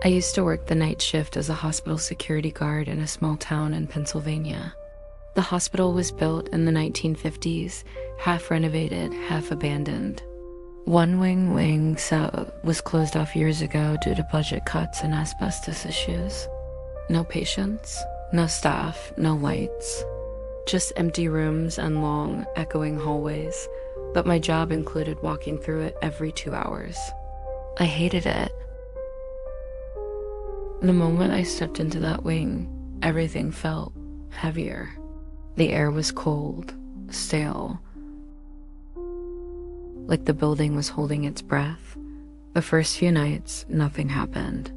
I used to work the night shift as a hospital security guard in a small town in Pennsylvania. The hospital was built in the 1950s, half renovated, half abandoned. One wing was closed off years ago due to budget cuts and asbestos issues. No patients, no staff, no lights. Just empty rooms and long, echoing hallways, but my job included walking through it every 2 hours. I hated it. The moment I stepped into that wing, everything felt heavier. The air was cold, stale, like the building was holding its breath. The first few nights, nothing happened.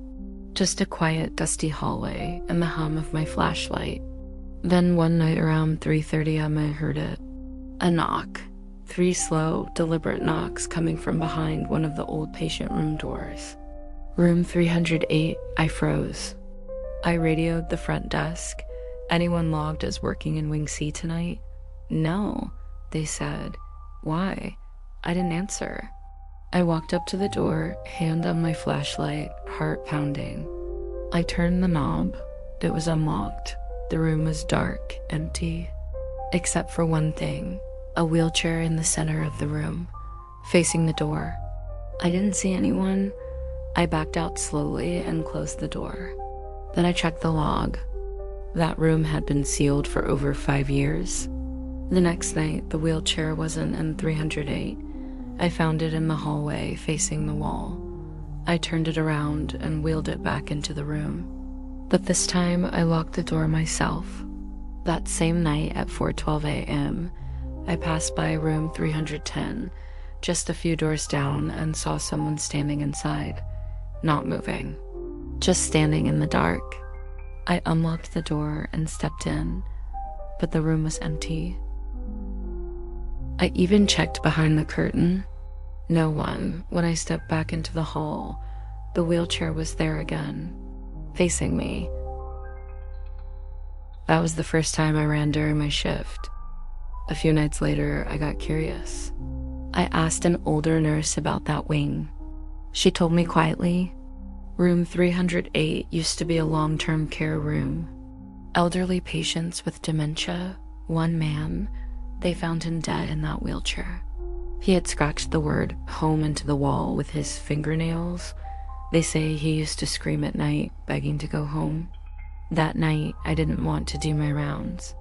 Just a quiet, dusty hallway and the hum of my flashlight. Then one night around 3:30 a.m. I heard it. A knock. 3 slow, deliberate knocks coming from behind one of the old patient room doors. Room 308, I froze. I radioed the front desk. Anyone logged as working in Wing C tonight? No, they said. Why? I didn't answer. I walked up to the door, hand on my flashlight, heart pounding. I turned the knob. It was unlocked. The room was dark, empty, except for one thing, a wheelchair in the center of the room, facing the door. I didn't see anyone. I backed out slowly and closed the door. Then I checked the log. That room had been sealed for over 5 years. The next night, the wheelchair wasn't in 308. I found it in the hallway facing the wall. I turned it around and wheeled it back into the room. But this time, I locked the door myself. That same night at 4:12 a.m., I passed by room 310, just a few doors down, and saw someone standing inside, not moving, just standing in the dark. I unlocked the door and stepped in, but the room was empty. I even checked behind the curtain. No one. When I stepped back into the hall, the wheelchair was there again, facing me. That was the first time I ran during my shift. A few nights later, I got curious. I asked an older nurse about that wing. She told me quietly, room 308 used to be a long-term care room. Elderly patients with dementia, one man, they found him dead in that wheelchair. He had scratched the word home into the wall with his fingernails. They say he used to scream at night, begging to go home. That night, I didn't want to do my rounds,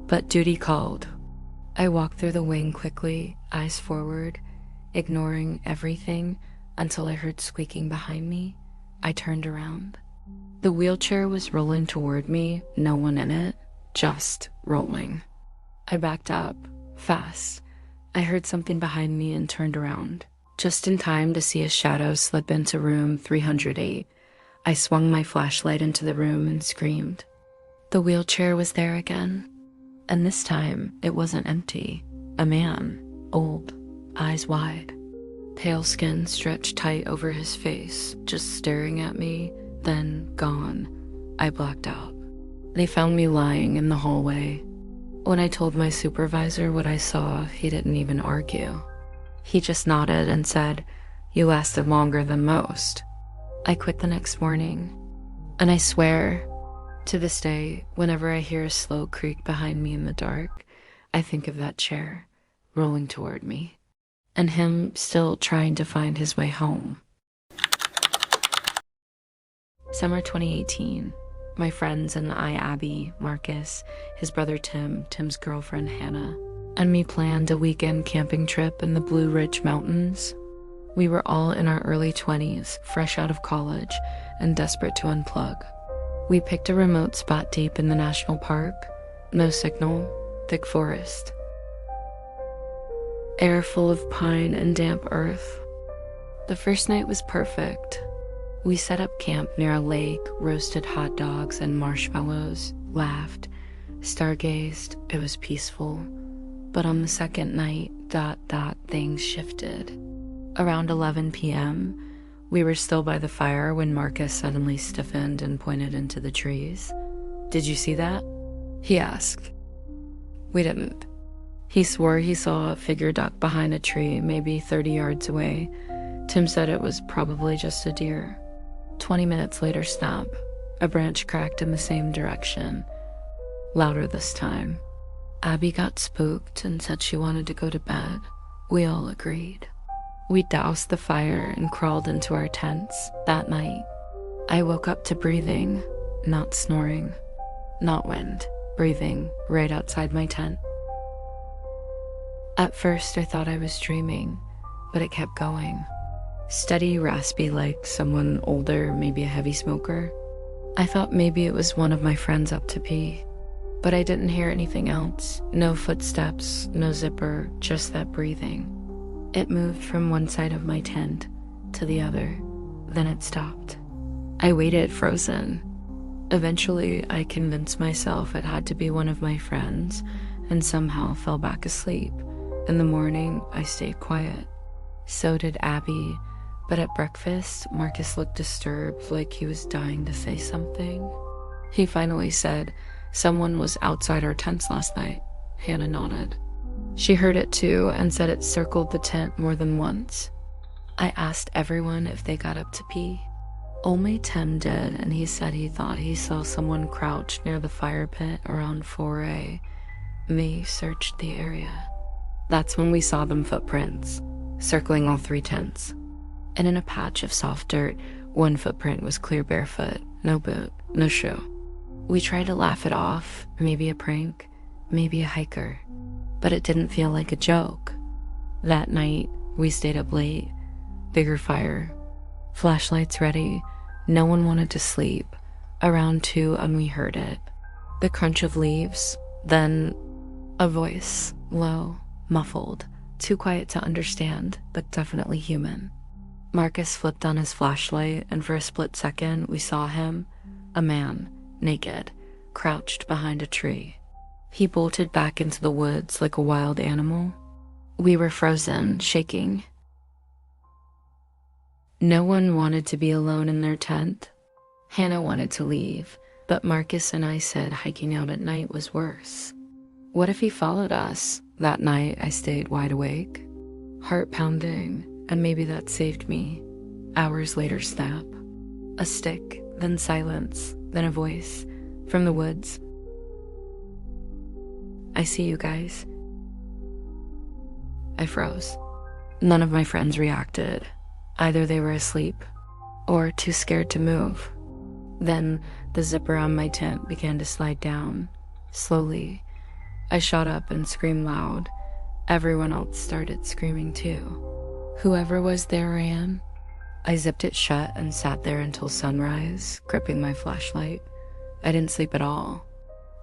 but duty called. I walked through the wing quickly, eyes forward, ignoring everything until I heard squeaking behind me. I turned around. The wheelchair was rolling toward me, no one in it, just rolling. I backed up, fast. I heard something behind me and turned around, just in time to see a shadow slip into room 308. I swung my flashlight into the room and screamed. The wheelchair was there again, and this time it wasn't empty. A man, old, eyes wide, pale skin stretched tight over his face, just staring at me, then gone. I blacked out. They found me lying in the hallway. When I told my supervisor what I saw, he didn't even argue. He just nodded and said, "You lasted longer than most." I quit the next morning, and I swear, to this day, whenever I hear a slow creak behind me in the dark, I think of that chair rolling toward me, and him still trying to find his way home. Summer 2018. My friends and I, Abby, Marcus, his brother Tim, Tim's girlfriend Hannah, and me planned a weekend camping trip in the Blue Ridge Mountains. We were all in our early 20s, fresh out of college, and desperate to unplug. We picked a remote spot deep in the national park. No signal, thick forest. Air full of pine and damp earth. The first night was perfect. We set up camp near a lake, roasted hot dogs and marshmallows, laughed, stargazed. It was peaceful. But on the second night, things shifted. Around 11 p.m., we were still by the fire when Marcus suddenly stiffened and pointed into the trees. "Did you see that?" he asked. We didn't. He swore he saw a figure duck behind a tree, maybe 30 yards away. Tim said it was probably just a deer. 20 minutes later, snap. A branch cracked in the same direction, louder this time. Abby got spooked and said she wanted to go to bed. We all agreed. We doused the fire and crawled into our tents that night. I woke up to breathing, not snoring, not wind, breathing right outside my tent. At first, I thought I was dreaming, but it kept going. Steady, raspy, like someone older, maybe a heavy smoker. I thought maybe it was one of my friends up to pee, but I didn't hear anything else. No footsteps, no zipper, just that breathing. It moved from one side of my tent to the other, then it stopped. I waited frozen. Eventually, I convinced myself it had to be one of my friends and somehow fell back asleep. In the morning, I stayed quiet. So did Abby, but at breakfast, Marcus looked disturbed, like he was dying to say something. He finally said, "Someone was outside our tents last night." Hannah nodded. She heard it too and said it circled the tent more than once. I asked everyone if they got up to pee. Only Tim did, and he said he thought he saw someone crouched near the fire pit around 4 a.m. They searched the area. That's when we saw them footprints, circling all 3 tents. And in a patch of soft dirt, one footprint was clear barefoot, no boot, no shoe. We tried to laugh it off, maybe a prank, maybe a hiker, but it didn't feel like a joke. That night, we stayed up late, bigger fire, flashlights ready. No one wanted to sleep. Around 2 and we heard it. The crunch of leaves, then a voice, low, muffled, too quiet to understand, but definitely human. Marcus flipped on his flashlight, and for a split second, we saw him, a man, naked, crouched behind a tree. He bolted back into the woods like a wild animal. We were frozen, shaking. No one wanted to be alone in their tent. Hannah wanted to leave, but Marcus and I said hiking out at night was worse. What if he followed us? That night, I stayed wide awake, heart pounding, and maybe that saved me. Hours later, snap. A stick, then silence, then a voice from the woods. "I see you guys." I froze. None of my friends reacted. Either they were asleep or too scared to move. Then the zipper on my tent began to slide down. Slowly, I shot up and screamed loud. Everyone else started screaming too. Whoever was there ran. I zipped it shut and sat there until sunrise, gripping my flashlight. I didn't sleep at all.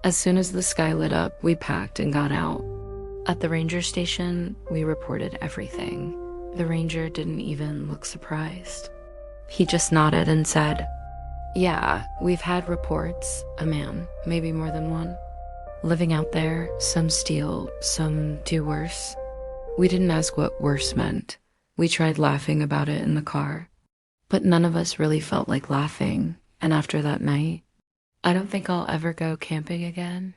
As soon as the sky lit up, we packed and got out. At the ranger station, we reported everything. The ranger didn't even look surprised. He just nodded and said, "Yeah, we've had reports, a man, maybe more than one, living out there. Some steal, some do worse." We didn't ask what worse meant. We tried laughing about it in the car, but none of us really felt like laughing. And after that night, I don't think I'll ever go camping again.